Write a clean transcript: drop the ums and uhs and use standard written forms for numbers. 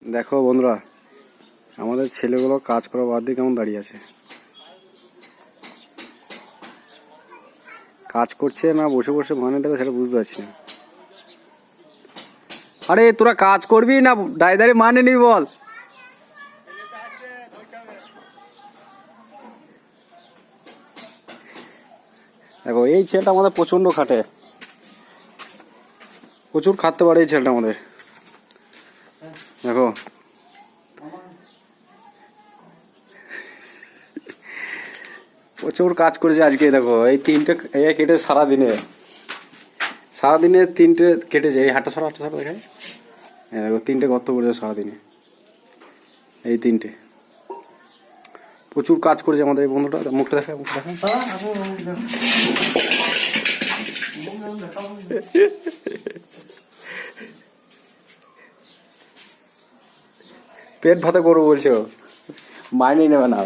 দেখো বন্ধুরা, আমাদের ছেলেগুলো কাজ করা বাদ দিয়ে কেমন দাঁড়িয়ে আছে। কাজ করছে না বসে বসে মানেটা তো সেটা বুঝতে পারছি না। আরে তোরা কাজ করবি না দাঁড়িয়ে মানে নিবি বল। দেখো এই ছেলেটা আমাদের প্রচন্ড খাটে, প্রচুর খাটতে পারে এই ছেলেটা আমাদের। দেখো প্রচুর কাজ করেছে আজকে। দেখো এই তিনটে কেটে সারাদিনে তিনটে কেটেছে। এই হাঁটা সরা দেখায়। দেখো তিনটে গর্ত করেছে সারাদিনে, এই তিনটে। প্রচুর কাজ করেছে আমাদের এই বন্ধুটা। মুখটা দেখা, মুখটা দেখা। পেট ভাতা করবো বলছো, মাইনে নেবে না।